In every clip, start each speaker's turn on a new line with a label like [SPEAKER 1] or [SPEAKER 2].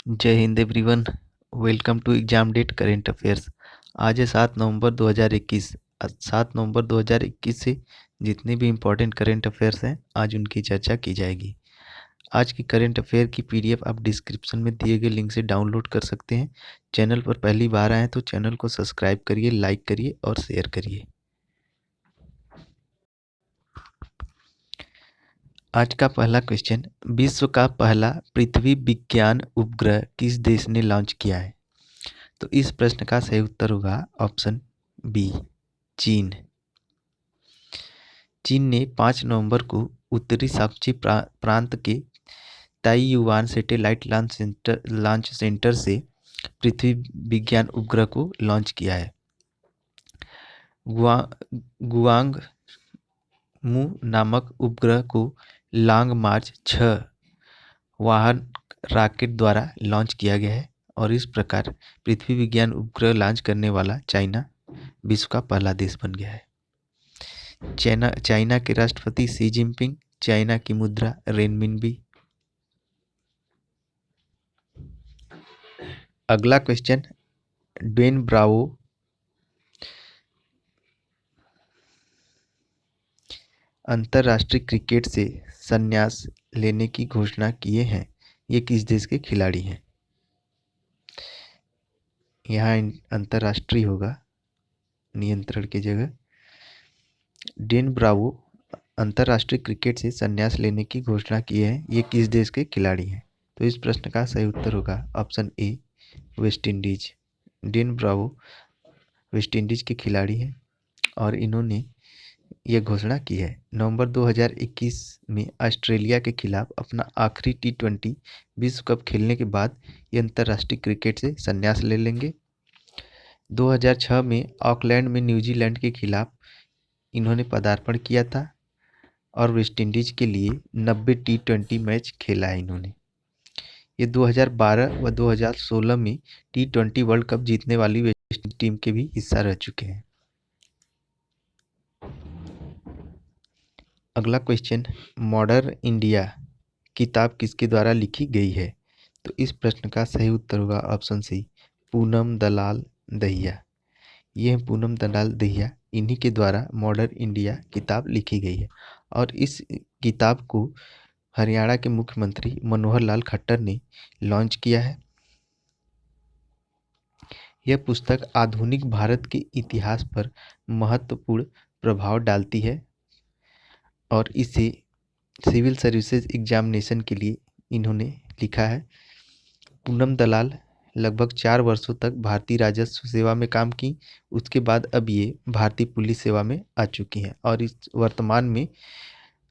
[SPEAKER 1] जय हिंद everyone. Welcome to exam date current affairs. आज है 7 नवंबर 2021। 7 नवंबर 2021 से जितने भी इम्पोर्टेंट करेंट अफेयर्स हैं आज उनकी चर्चा की जाएगी। आज की करेंट अफेयर की पीडीएफ आप डिस्क्रिप्शन में दिए गए लिंक से डाउनलोड कर सकते हैं। चैनल पर पहली बार आए तो चैनल को सब्सक्राइब करिए, लाइक करिए और शेयर करिए। आज का पहला क्वेश्चन, विश्व का पहला पृथ्वी विज्ञान उपग्रह किस देश ने लॉन्च किया है? तो इस प्रश्न का सही उत्तर होगा ऑप्शन बी, चीन। चीन ने 5 नवंबर को उत्तरी शाक्ची प्रांत के ताइयुआन सैटेलाइट लॉन्च सेंटर से पृथ्वी विज्ञान उपग्रह को लॉन्च किया है। गुआंग मू नामक उपग्रह को लॉन्ग मार्च 6 वाहन रॉकेट द्वारा लॉन्च किया गया है और इस प्रकार पृथ्वी विज्ञान उपग्रह लॉन्च करने वाला चाइना विश्व का पहला देश बन गया है। चाइना के राष्ट्रपति शी जिनपिंग, चाइना की मुद्रा रेनमिनबी। अगला क्वेश्चन, ड्वेन ब्रावो अंतर्राष्ट्रीय क्रिकेट से संन्यास लेने की घोषणा किए हैं। ये किस देश के खिलाड़ी हैं? यहाँ अंतर्राष्ट्रीय होगा नियंत्रण की जगह। डेन ब्रावो अंतर्राष्ट्रीय क्रिकेट से संन्यास लेने की घोषणा की है। ये किस देश के खिलाड़ी हैं? तो इस प्रश्न का सही उत्तर होगा option A, West Indies. Darren Bravo West Indies के खिलाड़ी हैं और इन्होंने यह घोषणा की है। नवंबर 2021 में ऑस्ट्रेलिया के खिलाफ अपना आखिरी T20 विश्व कप खेलने के बाद ये अंतर्राष्ट्रीय क्रिकेट से संन्यास ले लेंगे। 2006 में ऑकलैंड में न्यूजीलैंड के खिलाफ इन्होंने पदार्पण किया था और वेस्ट इंडीज के लिए 90 T20 मैच खेला है इन्होंने। ये 2012 व 2016 में T20 वर्ल्ड कप जीतने वाली वेस्ट इंडीज टीम के भी हिस्सा रह चुके हैं। अगला क्वेश्चन, मॉडर्न इंडिया किताब किसके द्वारा लिखी गई है? तो इस प्रश्न का सही उत्तर होगा ऑप्शन सी, पूनम दलाल दहिया। ये है पूनम दलाल दहिया, इन्हीं के द्वारा मॉडर्न इंडिया किताब लिखी गई है और इस किताब को हरियाणा के मुख्यमंत्री मनोहर लाल खट्टर ने लॉन्च किया है। यह पुस्तक आधुनिक भारत के इतिहास पर महत्वपूर्ण प्रभाव डालती है और इसे सिविल सर्विसेज एग्जामिनेशन के लिए इन्होंने लिखा है। पूनम दलाल लगभग 4 वर्षों तक भारतीय राजस्व सेवा में काम की। उसके बाद अब ये भारतीय पुलिस सेवा में आ चुकी हैं और इस वर्तमान में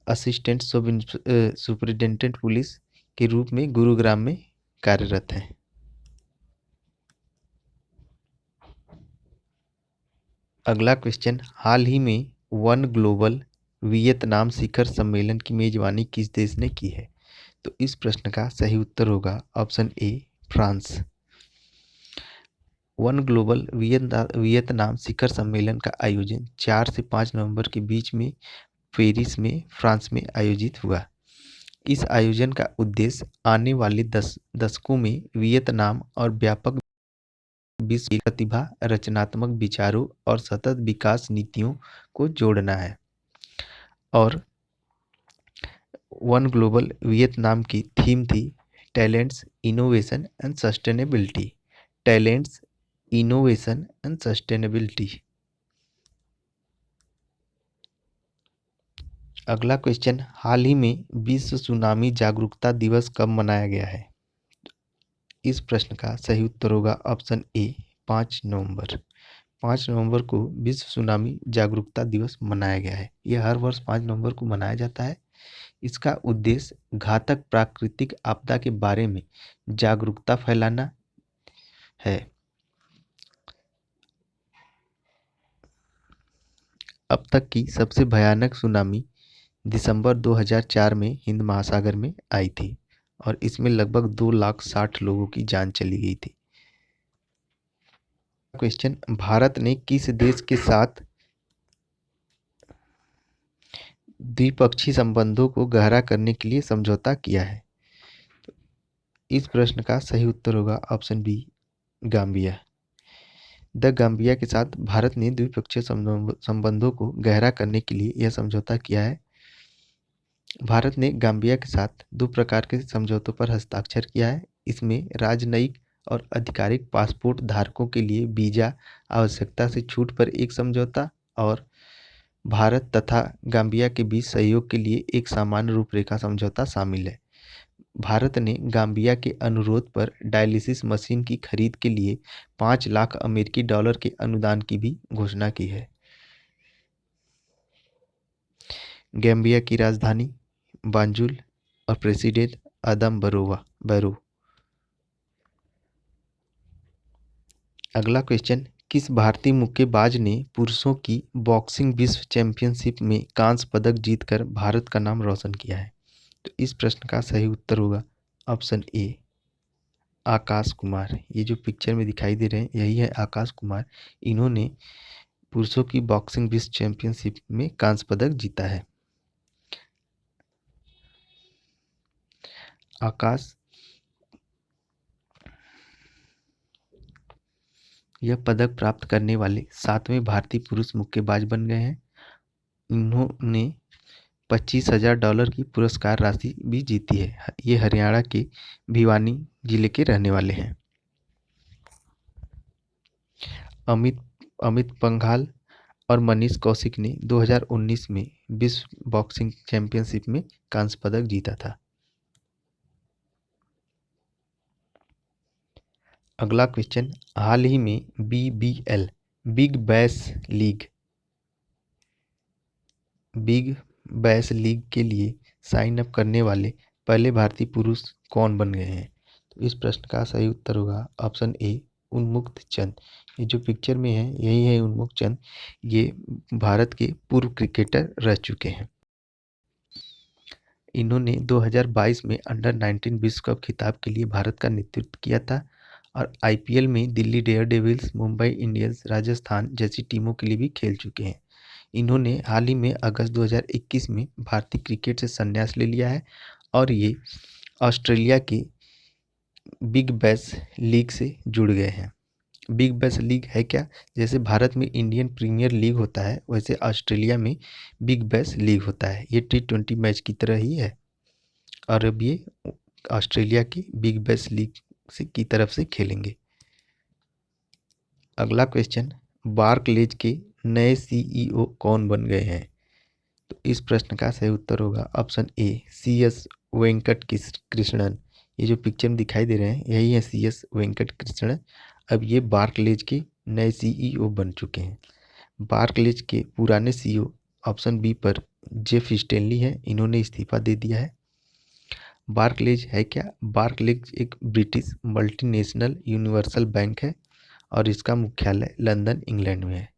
[SPEAKER 1] असिस्टेंट सुपरिटेंडेंट पुलिस के रूप में गुरुग्राम में कार्यरत हैं। अगला क्वेश्चन, हाल ही में वन ग्लोबल वियतनाम शिखर सम्मेलन की मेजबानी किस देश ने की है? तो इस प्रश्न का सही उत्तर होगा option A, France. One global Vietnam शिखर सम्मेलन का आयोजन 4 से 5 नवंबर के बीच में पेरिस में फ्रांस में आयोजित हुआ। इस आयोजन का उद्देश्य आने वाले दशकों में वियतनाम और व्यापक विश्व की प्रतिभा, रचनात्मक विचारों और सतत विकास नीतियों को जोड़ना है। और वन ग्लोबल वियतनाम की थीम थी talents, innovation and sustainability. Talents, innovation and sustainability. अगला क्वेश्चन, हाल ही में विश्व सुनामी जागरूकता दिवस कब मनाया गया है? इस प्रश्न का सही उत्तर होगा ऑप्शन ए, 5 नवंबर। 5 नवंबर को विश्व सुनामी जागरूकता दिवस मनाया गया है। यह हर वर्ष 5 नवंबर को मनाया जाता है। इसका उद्देश्य घातक प्राकृतिक आपदा के बारे में जागरूकता फैलाना है। अब तक की सबसे भयानक सुनामी दिसंबर 2004 में हिंद महासागर में आई थी और इसमें लगभग 2,60,000 लोगों की जान चली गई थी। क्वेश्चन, भारत ने किस देश के साथ द्विपक्षीय संबंधों को गहरा करने के लिए समझौता किया है? इस प्रश्न का सही उत्तर होगा option B, Gambia. The Gambia के साथ भारत ने द्विपक्षीय संबंधों को गहरा करने के लिए यह समझौता किया है। भारत ने गाम्बिया के साथ 2 प्रकार के समझौतों पर हस्ताक्षर किया है। इसमें राजनयिक और आधिकारिक पासपोर्ट धारकों के लिए वीजा आवश्यकता से छूट पर एक समझौता और भारत तथा गाम्बिया के बीच सहयोग के लिए एक सामान्य रूपरेखा समझौता शामिल है। भारत ने गाम्बिया के अनुरोध पर डायलिसिस मशीन की खरीद के लिए 5 लाख अमेरिकी डॉलर के अनुदान की भी घोषणा की है। गैम्बिया की राजधानी बांजुल और प्रेसिडेंट आदम बैरो। अगला क्वेश्चन, किस भारतीय मुक्केबाज ने पुरुषों की बॉक्सिंग विश्व चैंपियनशिप में कांस्य पदक जीतकर भारत का नाम रोशन किया है? तो इस प्रश्न का सही उत्तर होगा ऑप्शन ए, आकाश कुमार। ये जो पिक्चर में दिखाई दे रहे हैं यही है आकाश कुमार। इन्होंने पुरुषों की बॉक्सिंग विश्व चैंपियनशिप में कांस्य पदक जीता है। आकाश यह पदक प्राप्त करने वाले 7वें भारतीय पुरुष मुक्केबाज बन गए हैं। इन्होंने $25,000 की पुरस्कार राशि भी जीती है। ये हरियाणा के भिवानी जिले के रहने वाले हैं। अमित अमित पंघाल और मनीष कौशिक ने 2019 में विश्व बॉक्सिंग चैंपियनशिप में कांस्य पदक जीता था। अगला क्वेश्चन, हाल ही में BBL बिग बैश लीग के लिए साइन अप करने वाले पहले भारतीय पुरुष कौन बन गए हैं? तो इस प्रश्न का सही उत्तर होगा ऑप्शन ए, उन्मुक्त चंद। ये जो पिक्चर में है यही है उन्मुक्त चंद। ये भारत के पूर्व क्रिकेटर रह चुके हैं। इन्होंने 2022 में अंडर 19 विश्व कप खिताब के लिए भारत का नेतृत्व किया था और IPL में दिल्ली डेयरडेविल्स, मुंबई इंडियंस, राजस्थान जैसी टीमों के लिए भी खेल चुके हैं। इन्होंने हाल ही में अगस्त 2021 में भारतीय क्रिकेट से संन्यास ले लिया है और ये ऑस्ट्रेलिया के बिग बैश लीग से जुड़ गए हैं। बिग बैश लीग है क्या? जैसे भारत में इंडियन प्रीमियर लीग होता है वैसे ऑस्ट्रेलिया में बिग बैश लीग होता है। ये T20 मैच की तरह ही है और अब ये ऑस्ट्रेलिया की बिग बैश लीग की तरफ से खेलेंगे। अगला क्वेश्चन, बार्कलेज के नए CEO कौन बन गए हैं? तो इस प्रश्न का सही उत्तर होगा option A, CS Venkat Krishnan. ये जो पिक्चर में दिखाई दे रहे हैं यही है CS वेंकट कृष्णन। अब ये बार्कलेज के नए CEO बन चुके हैं। बार्कलेज के पुराने CEO ऑप्शन बी पर जेफ स्टेनली है। इन्होंने इस्तीफा दे दिया है। बार्कलेज है क्या? बार्कलेज एक ब्रिटिश मल्टीनेशनल यूनिवर्सल बैंक है और इसका मुख्यालय लंदन, इंग्लैंड में है।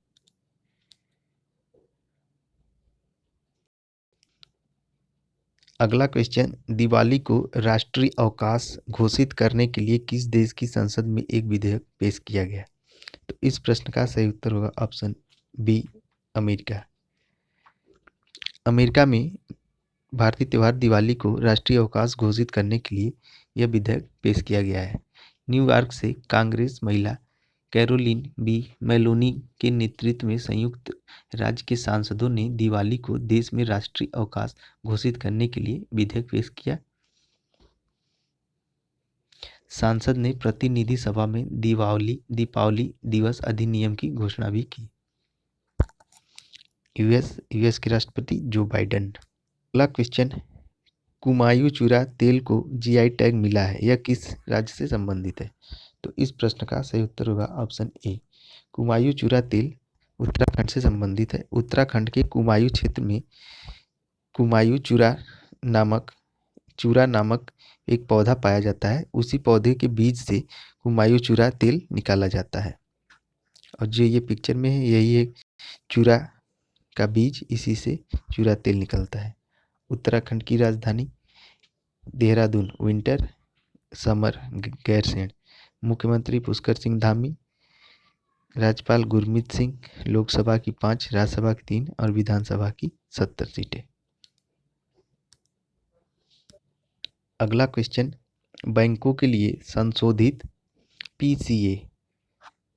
[SPEAKER 1] अगला क्वेश्चन, दिवाली को राष्ट्रीय अवकाश घोषित करने के लिए किस देश की संसद में एक विधेयक पेश किया गया? तो इस प्रश्न का सही उत्तर होगा ऑप्शन बी, अमेरिका। अमेरिका में भारतीय त्यौहार दिवाली को राष्ट्रीय अवकाश घोषित करने के लिए यह विधेयक पेश किया गया है। न्यूयॉर्क से कांग्रेस महिला कैरोलिन बी मेलोनी के नेतृत्व में संयुक्त राज्य के सांसदों ने दिवाली को देश में राष्ट्रीय अवकाश घोषित करने के लिए विधेयक पेश किया। सांसद ने प्रतिनिधि सभा में दीपावली दिवस अधिनियम की घोषणा भी की। यूएस के राष्ट्रपति जो बाइडेन। अगला क्वेश्चन, कुमायूं चूरा तेल को GI टैग मिला है, यह किस राज्य से संबंधित है? तो इस प्रश्न का सही उत्तर होगा ऑप्शन ए, कुमायूं चूरा तेल उत्तराखंड से संबंधित है। उत्तराखंड के कुमायूं क्षेत्र में कुमायूं चूरा नामक एक पौधा पाया जाता है। उसी पौधे के बीज से कुमायूं चूरा तेल निकाला जाता है और जो ये पिक्चर में है यही है चूरा का बीज, इसी से चूरा तेल निकलता है। उत्तराखंड की राजधानी देहरादून, विंटर समर गैरसैंण। मुख्यमंत्री पुष्कर सिंह धामी। राज्यपाल गुरमीत सिंह। लोकसभा की 5, राज्यसभा की 3 और विधानसभा की 70 सीटें। अगला क्वेश्चन, बैंकों के लिए संशोधित पीसीए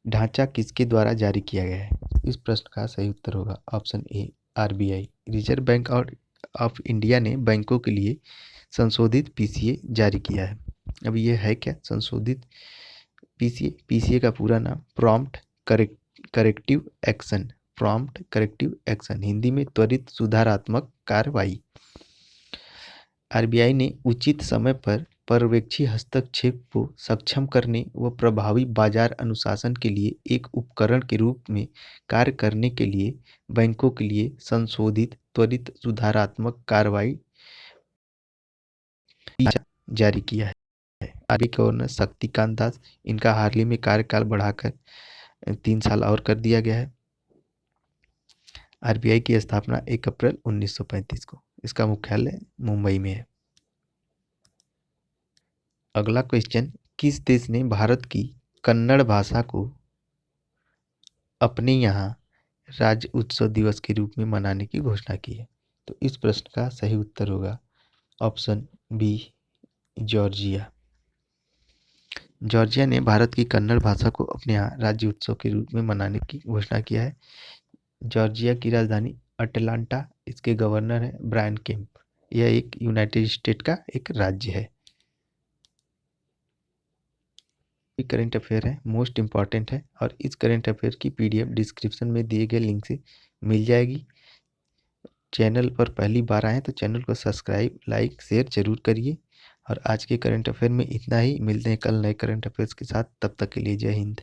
[SPEAKER 1] ढांचा किसके द्वारा जारी किया गया है? इस प्रश्न का सही उत्तर होगा option A RBI. Reserve bank of India ने बैंकों के लिए संशोधित पीसीए जारी किया है। अब ये है क्या संशोधित पीसीए? पीसीए का पूरा नाम prompt corrective action, prompt corrective action, Hindi में त्वरित सुधारात्मक कार्रवाई। आरबीआई ने उचित समय पर पर्यवेक्षी हस्तक्षेप को सक्षम करने व प्रभावी बाजार अनुशासन के लिए एक उपकरण के रूप में कार्य करने के लिए बैंकों के लिए संशोधित त्वरित सुधारात्मक कार्रवाई जारी किया है। आरबीआई गवर्नर शक्तिकांत दास, इनका हाल ही में कार्यकाल बढ़ाकर 3 साल और कर दिया गया है। आरबीआई की स्थापना 1 अप्रैल 1935 को, इसका मुख्यालय मुंबई में है। अगला क्वेश्चन, किस देश ने भारत की कन्नड़ भाषा को अपने यहाँ राज्य उत्सव दिवस के रूप में मनाने की घोषणा की है? तो इस प्रश्न का सही उत्तर होगा ऑप्शन बी जॉर्जिया। जॉर्जिया ने भारत की कन्नड़ भाषा को अपने यहाँ राज्य उत्सव के रूप में मनाने की घोषणा किया है। जॉर्जिया की राजधानी अटलांटा, इसके गवर्नर है ब्रायन केम्प। यह एक यूनाइटेड स्टेट का एक राज्य है। करंट अफेयर है, मोस्ट इम्पॉर्टेंट है, और इस करंट अफेयर की पीडीएफ डिस्क्रिप्शन में दिए गए लिंक से मिल जाएगी। चैनल पर पहली बार आए तो चैनल को सब्सक्राइब, लाइक, शेयर जरूर करिए। और आज के करंट अफेयर में इतना ही, मिलते हैं कल नए करंट अफेयर्स के साथ। तब तक के लिए जय हिंद।